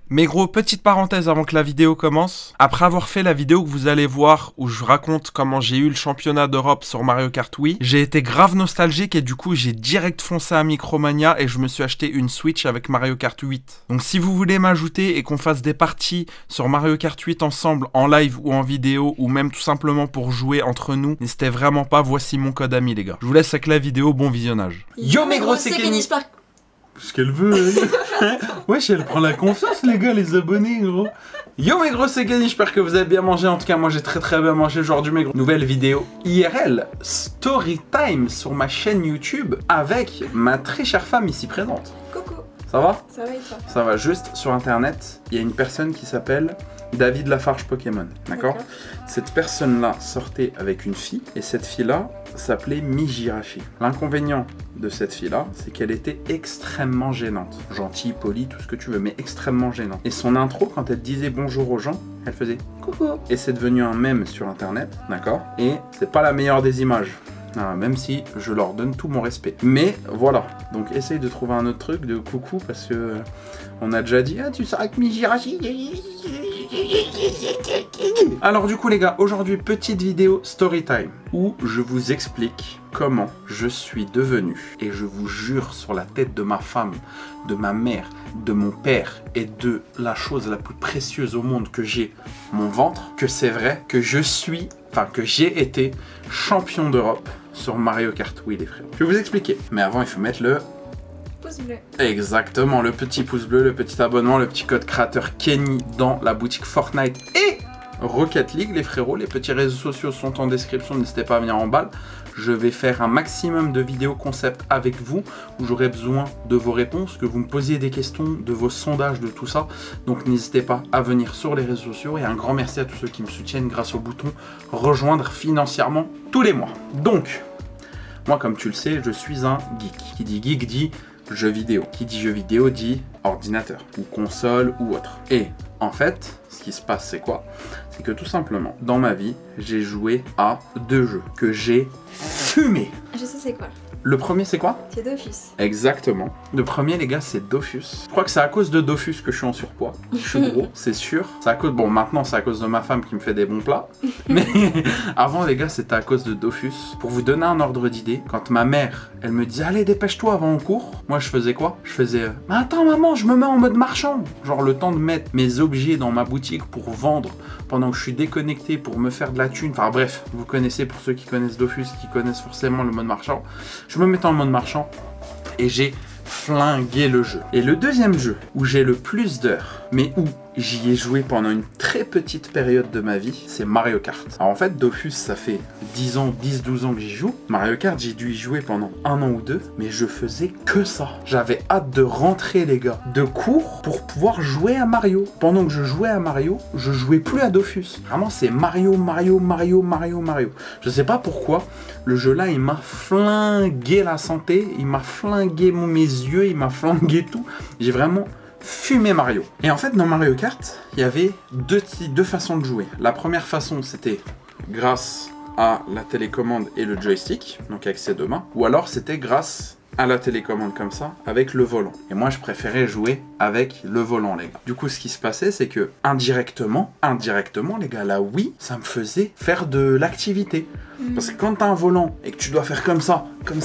Mais gros, petite parenthèse avant que la vidéo commence. Après avoir fait la vidéo que vous allez voir où je raconte comment j'ai eu le championnat d'Europe sur Mario Kart Wii, j'ai été grave nostalgique et du coup j'ai direct foncé à Micromania et je me suis acheté une Switch avec Mario Kart 8. Donc si vous voulez m'ajouter et qu'on fasse des parties sur Mario Kart 8 ensemble en live ou en vidéo ou même tout simplement pour jouer entre nous, n'hésitez vraiment pas, voici mon code ami les gars. Je vous laisse avec la vidéo, bon visionnage. Yo mes gros, c'est Kenny. Ce qu'elle veut, elle. Wesh, elle prend la confiance, les gars, les abonnés, gros. Yo, mes gros, c'est Kenny, j'espère que vous avez bien mangé. En tout cas, moi, j'ai très bien mangé aujourd'hui, mes gros. Nouvelle vidéo IRL, story time sur ma chaîne YouTube avec ma très chère femme ici présente. Coucou. Ça va? Ça va et toi? Ça va, juste sur internet, il y a une personne qui s'appelle David Lafarge Pokémon, d'accord? Cette personne-là sortait avec une fille, et cette fille-là s'appelait Mijirachi. L'inconvénient de cette fille-là, c'est qu'elle était extrêmement gênante. Gentille, polie, tout ce que tu veux, mais extrêmement gênante. Et son intro, quand elle disait bonjour aux gens, elle faisait coucou. Et c'est devenu un mème sur internet, d'accord? Et c'est pas la meilleure des images. Même si je leur donne tout mon respect. Mais voilà, donc essaye de trouver un autre truc de coucou parce que on a déjà dit, ah tu sors avec Mijirachi. Alors du coup les gars, aujourd'hui petite vidéo story time où je vous explique comment je suis devenu, et je vous jure sur la tête de ma femme, de ma mère, de mon père et de la chose la plus précieuse au monde que j'ai, mon ventre, que c'est vrai que je suis, enfin que j'ai été champion d'Europe sur Mario Kart Wii les frères. Je vais vous expliquer, mais avant il faut mettre le pouce bleu. Exactement, le petit pouce bleu, le petit abonnement, le petit code créateur Kenny dans la boutique Fortnite et Rocket League les frérots. Les petits réseaux sociaux sont en description, n'hésitez pas à venir en balle. Je vais faire un maximum de vidéos concept avec vous où j'aurai besoin de vos réponses, que vous me posiez des questions, de vos sondages, de tout ça. Donc n'hésitez pas à venir sur les réseaux sociaux et un grand merci à tous ceux qui me soutiennent grâce au bouton rejoindre financièrement tous les mois. Donc, moi comme tu le sais, je suis un geek. Qui dit geek dit jeux vidéo. Qui dit jeux vidéo dit ordinateur ou console ou autre. Et en fait, ce qui se passe c'est quoi? C'est que tout simplement, dans ma vie, j'ai joué à 2 jeux que j'ai fumé. Je sais c'est quoi. Le premier c'est quoi? C'est Dofus. Exactement. Le premier les gars c'est Dofus. Je crois que c'est à cause de Dofus que je suis en surpoids. Je suis gros, c'est sûr. C'est à cause, bon maintenant c'est à cause de ma femme qui me fait des bons plats. Mais avant les gars c'était à cause de Dofus. Pour vous donner un ordre d'idée, quand ma mère elle me disait allez dépêche-toi avant on court, moi je faisais quoi? Je faisais mais attends maman je me mets en mode marchand. Genre le temps de mettre mes objets dans ma boutique pour vendre pendant que je suis déconnecté pour me faire de la thune. Enfin bref, vous connaissez pour ceux qui connaissent Dofus, qui connaissent forcément le mode marchand. Je me mettais en mode marchand et j'ai flingué le jeu. Et le deuxième jeu où j'ai le plus d'heures, mais où j'y ai joué pendant une très petite période de ma vie, c'est Mario Kart. Alors en fait, Dofus, ça fait 10 ans, 10-12 ans que j'y joue. Mario Kart, j'ai dû y jouer pendant 1 an ou 2, mais je faisais que ça. J'avais hâte de rentrer, les gars, de cours pour pouvoir jouer à Mario. Pendant que je jouais à Mario, je jouais plus à Dofus. Vraiment, c'est Mario. Je sais pas pourquoi, le jeu là, il m'a flingué la santé, il m'a flingué mes yeux, il m'a flingué tout. J'ai vraiment fumé Mario. Et en fait dans Mario Kart, il y avait deux façons de jouer. La première façon c'était grâce à la télécommande et le joystick, donc avec ses 2 mains, ou alors c'était grâce à la télécommande comme ça, avec le volant. Et moi je préférais jouer avec le volant les gars. Du coup ce qui se passait c'est que indirectement les gars, la Wii, ça me faisait faire de l'activité. Parce que quand t'as un volant et que tu dois faire comme ça, tac,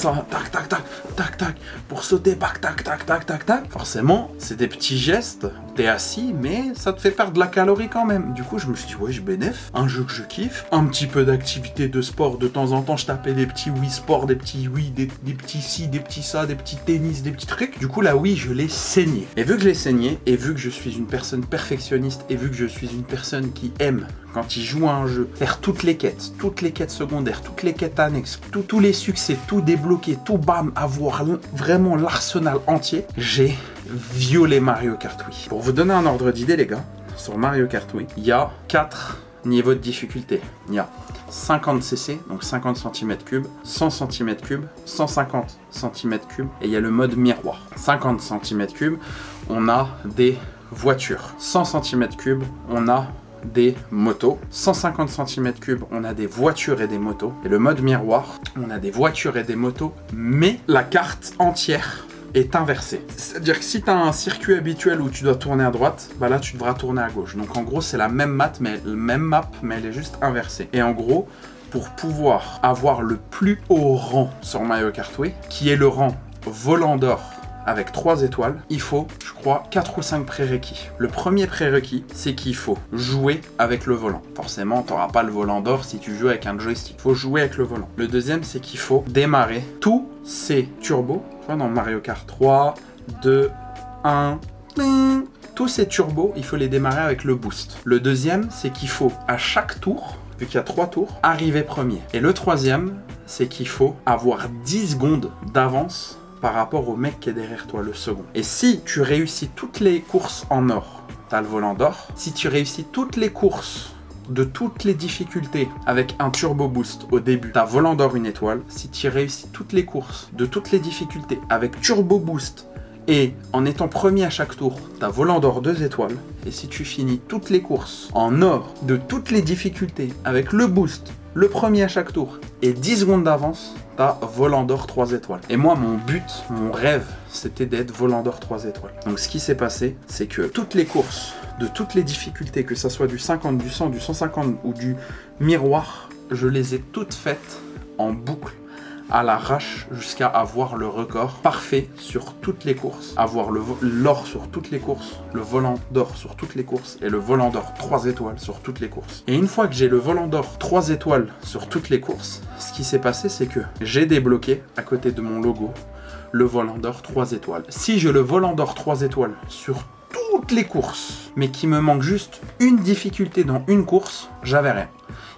tac, tac, tac, tac, pour sauter, tac, tac, tac, tac, tac, tac, forcément, c'est des petits gestes, t'es assis, mais ça te fait perdre de la calorie quand même. Du coup, je me suis dit, ouais, je bénéf, un jeu que je kiffe, un petit peu d'activité de sport, de temps en temps, je tapais des petits Wii Sport, des petits Wii, des petits ci, des petits ça, des petits tennis, des petits trucs. Du coup, la Wii, je l'ai saignée. Et vu que je l'ai saignée, et vu que je suis une personne perfectionniste, et vu que je suis une personne qui aime, quand il joue à un jeu, faire toutes les quêtes secondaires, toutes les quêtes annexes, tous les succès, tout débloquer, tout bam, avoir vraiment l'arsenal entier, j'ai violé Mario Kart Wii. Pour vous donner un ordre d'idée les gars, sur Mario Kart Wii, il y a 4 niveaux de difficulté. Il y a 50 cc, donc 50 cm3, 100 cm3, 150 cm3, et il y a le mode miroir. 50 cm3, on a des voitures. 100 cm3, on a des motos. 150 cm3, on a des voitures et des motos. Et le mode miroir, on a des voitures et des motos, mais la carte entière est inversé. C'est-à-dire que si tu as un circuit habituel où tu dois tourner à droite, bah là tu devras tourner à gauche. Donc en gros c'est la même map mais elle est juste inversée. Et en gros, pour pouvoir avoir le plus haut rang sur Mario Kart Wii, qui est le rang volant d'or avec 3 étoiles, il faut, je crois, 4 ou 5 prérequis. Le premier prérequis, c'est qu'il faut jouer avec le volant. Forcément, tu n'auras pas le volant d'or si tu joues avec un joystick. Il faut jouer avec le volant. Le deuxième, c'est qu'il faut démarrer tous ces turbos. Tu vois, dans Mario Kart 3, 2, 1... Tous ces turbos, il faut les démarrer avec le boost. Le deuxième, c'est qu'il faut, à chaque tour, vu qu'il y a 3 tours, arriver premier. Et le troisième, c'est qu'il faut avoir 10 secondes d'avance par rapport au mec qui est derrière toi, le second. Et si tu réussis toutes les courses en or, t'as le volant d'or. Si tu réussis toutes les courses de toutes les difficultés avec un turbo boost au début, t'as volant d'or 1 étoile. Si tu réussis toutes les courses de toutes les difficultés avec turbo boost et en étant premier à chaque tour, t'as volant d'or 2 étoiles. Et si tu finis toutes les courses en or de toutes les difficultés avec le boost, le premier à chaque tour et 10 secondes d'avance, t'as volant d'or 3 étoiles. Et moi, mon but, mon rêve, c'était d'être volant d'or 3 étoiles. Donc ce qui s'est passé, c'est que toutes les courses de toutes les difficultés, que ça soit du 50, du 100, du 150 ou du miroir, je les ai toutes faites en boucle, à l'arrache, jusqu'à avoir le record parfait sur toutes les courses, avoir l'or sur toutes les courses, le volant d'or sur toutes les courses et le volant d'or 3 étoiles sur toutes les courses. Et une fois que j'ai le volant d'or 3 étoiles sur toutes les courses, ce qui s'est passé, c'est que j'ai débloqué à côté de mon logo le volant d'or 3 étoiles. Si j'ai le volant d'or 3 étoiles sur toutes les courses, mais qu'il me manque juste une difficulté dans une course, j'avais rien.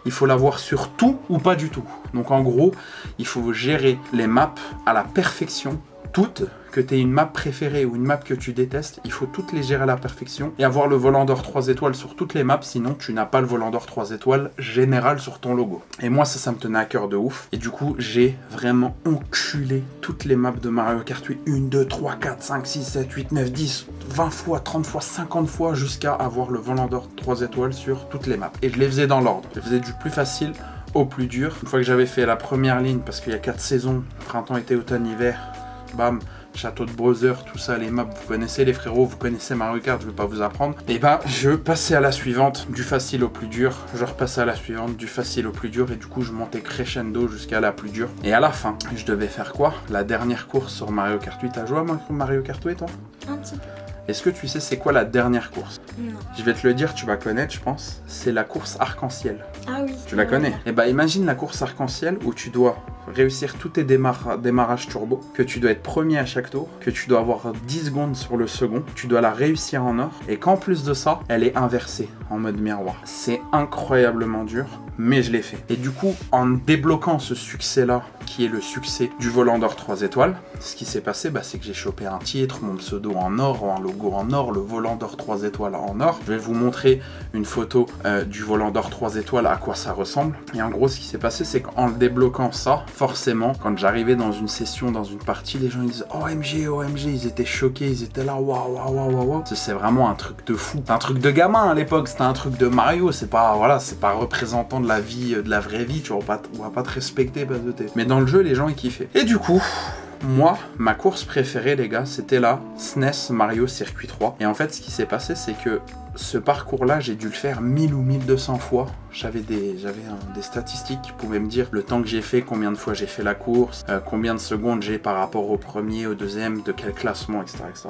Il faut l'avoir sur tout ou pas du tout. Donc en gros, il faut gérer les maps à la perfection, toutes, que tu aies une map préférée ou une map que tu détestes, il faut toutes les gérer à la perfection et avoir le volant d'or 3 étoiles sur toutes les maps, sinon tu n'as pas le volant d'or 3 étoiles général sur ton logo. Et moi ça me tenait à cœur de ouf. Et du coup, j'ai vraiment enculé toutes les maps de Mario Kart 8, 1, 2, 3, 4, 5, 6, 7, 8, 9, 10, 20 fois, 30 fois, 50 fois, jusqu'à avoir le volant d'or 3 étoiles sur toutes les maps. Et je les faisais dans l'ordre. Je les faisais du plus facile au plus dur. Une fois que j'avais fait la première ligne, parce qu'il y a 4 saisons, printemps, été, automne, hiver, bam, Château de Brother, tout ça, les maps, vous connaissez les frérots, vous connaissez Mario Kart, je vais pas vous apprendre. Et bah, je passais à la suivante, du facile au plus dur, je repassais à la suivante, du facile au plus dur, et du coup, je montais crescendo jusqu'à la plus dure. Et à la fin, je devais faire quoi? La dernière course sur Mario Kart 8. T'as joué à Mario Kart 8, toi? Un petit peu. Est-ce que tu sais c'est quoi la dernière course? Non. Je vais te le dire, tu vas connaître, je pense. C'est la course arc-en-ciel. Ah oui. Tu la connais? Et bah imagine la course arc-en-ciel où tu dois réussir tous tes démarrages turbo, que tu dois être premier à chaque tour, que tu dois avoir 10 secondes sur le second, tu dois la réussir en or, et qu'en plus de ça, elle est inversée en mode miroir. C'est incroyablement dur, mais je l'ai fait. Et du coup, en débloquant ce succès-là, qui est le succès du volant d'or 3 étoiles, ce qui s'est passé, bah, c'est que j'ai chopé un titre, mon pseudo en or, un logo en or, le volant d'or 3 étoiles en or. Je vais vous montrer une photo du volant d'or 3 étoiles, à quoi ça ressemble. Et en gros, ce qui s'est passé, c'est qu'en le débloquant ça, forcément, quand j'arrivais dans une session, dans une partie, les gens ils disaient OMG, OMG, ils étaient choqués, ils étaient là, waouh, waouh, waouh, waouh. C'est vraiment un truc de fou. C'est un truc de gamin à l'époque, c'était un truc de Mario, c'est pas, voilà, c'est pas représentant de la vie, de la vraie vie, tu vois, on va pas te respecter parce que t'es. Mais dans le jeu, les gens ils kiffaient. Et du coup, moi, ma course préférée, les gars, c'était la SNES Mario Circuit 3. Et en fait, ce qui s'est passé, c'est que ce parcours-là, j'ai dû le faire 1000 ou 1200 fois. J'avais des statistiques qui pouvaient me dire le temps que j'ai fait, combien de fois j'ai fait la course, combien de secondes j'ai par rapport au premier, au deuxième, de quel classement, etc. etc.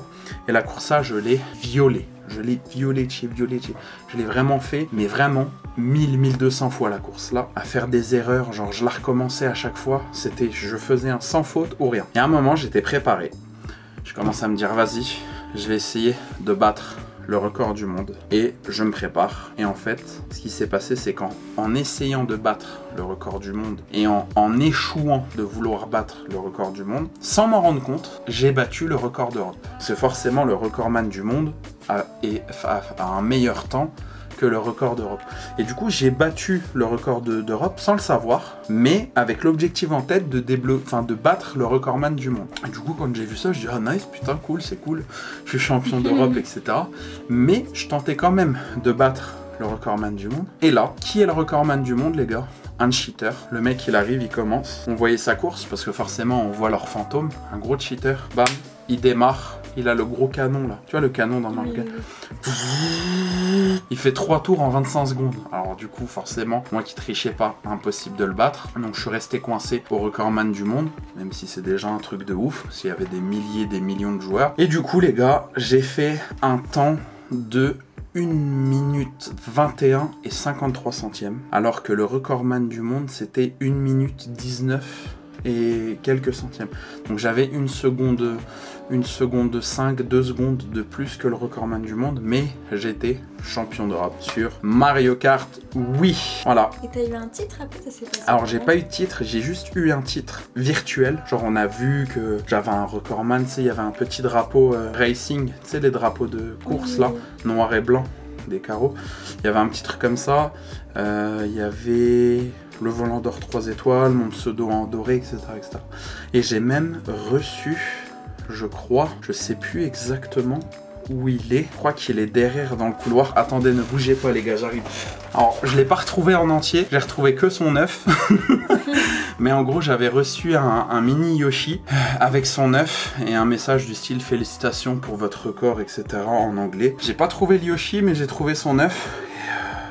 Et la course, ça, je l'ai violée. Je l'ai violée. Je l'ai vraiment fait, mais vraiment 1200 fois la course là, à faire des erreurs, genre je la recommençais à chaque fois, c'était, je faisais un sans faute ou rien. Et à un moment, j'étais préparé. Je commence à me dire, vas-y, je vais essayer de battre le record du monde et je me prépare. Et en fait, ce qui s'est passé, c'est qu'en essayant de battre le record du monde et en échouant de vouloir battre le record du monde, sans m'en rendre compte, j'ai battu le record d'Europe. C'est forcément le recordman du monde a un meilleur temps que le record d'Europe. Et du coup, j'ai battu le record d'Europe sans le savoir, mais avec l'objectif en tête de battre le recordman du monde. Et du coup, quand j'ai vu ça, je dis ah nice, putain cool, c'est cool, je suis champion d'Europe, etc. Mais je tentais quand même de battre le recordman du monde. Et là, qui est le recordman du monde, les gars? Un cheater. Le mec, il arrive, il commence. On voyait sa course, parce que forcément, on voit leur fantôme. Un gros cheater. Bam. il démarre. Il a le gros canon là. Tu vois le canon dans Mario Kart. Il fait 3 tours en 25 secondes. Alors du coup forcément, moi qui trichais pas, impossible de le battre. Donc je suis resté coincé au recordman du monde. Même si c'est déjà un truc de ouf. Parce qu'il y avait des milliers, des millions de joueurs. Et du coup les gars, j'ai fait un temps de 1 minute 21 et 53 centièmes. Alors que le recordman du monde c'était 1 minute 19 et quelques centièmes. Donc j'avais 1 seconde 5, 2 secondes de plus que le recordman du monde, mais j'étais champion d'Europe sur Mario Kart Wii. Voilà. Et t'as eu un titre après, ça s'est passé? Alors j'ai pas eu de titre, j'ai juste eu un titre virtuel. Genre on a vu que j'avais un recordman, tu sais, il y avait un petit drapeau racing, tu sais les drapeaux de course là, noir et blanc, des carreaux. Il y avait un petit truc comme ça, il y avait le volant d'or 3 étoiles, mon pseudo en doré, etc. etc. Et j'ai même reçu, je crois, je sais plus exactement où il est. Je crois qu'il est derrière dans le couloir. Attendez, ne bougez pas les gars, j'arrive. Alors, je l'ai pas retrouvé en entier, j'ai retrouvé que son œuf. Mais en gros, j'avais reçu un mini Yoshi avec son œuf et un message du style félicitations pour votre record, etc. en anglais. J'ai pas trouvé le Yoshi, mais j'ai trouvé son œuf.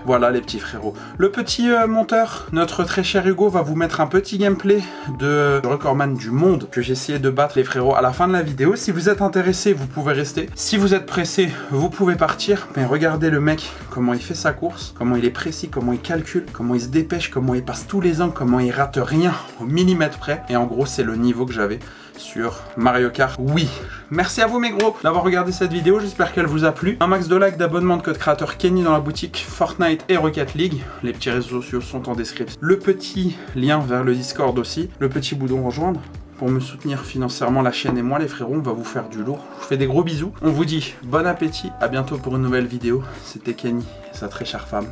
Voilà les petits frérots. Le petit monteur, notre très cher Hugo, va vous mettre un petit gameplay de recordman du monde que j'ai essayé de battre les frérots à la fin de la vidéo. Si vous êtes intéressé, vous pouvez rester. Si vous êtes pressé, vous pouvez partir. Mais regardez le mec, comment il fait sa course, comment il est précis, comment il calcule, comment il se dépêche, comment il passe tous les angles, comment il rate rien au millimètre près. Et en gros, c'est le niveau que j'avais sur Mario Kart Wii. Merci à vous mes gros d'avoir regardé cette vidéo, j'espère qu'elle vous a plu. Un max de likes, d'abonnements, de code créateur Kenny dans la boutique Fortnite et Rocket League. Les petits réseaux sociaux sont en description. Le petit lien vers le Discord aussi. Le petit bouton rejoindre pour me soutenir financièrement la chaîne et moi les frérots, on va vous faire du lourd. Je vous fais des gros bisous. On vous dit bon appétit, à bientôt pour une nouvelle vidéo. C'était Kenny et sa très chère femme.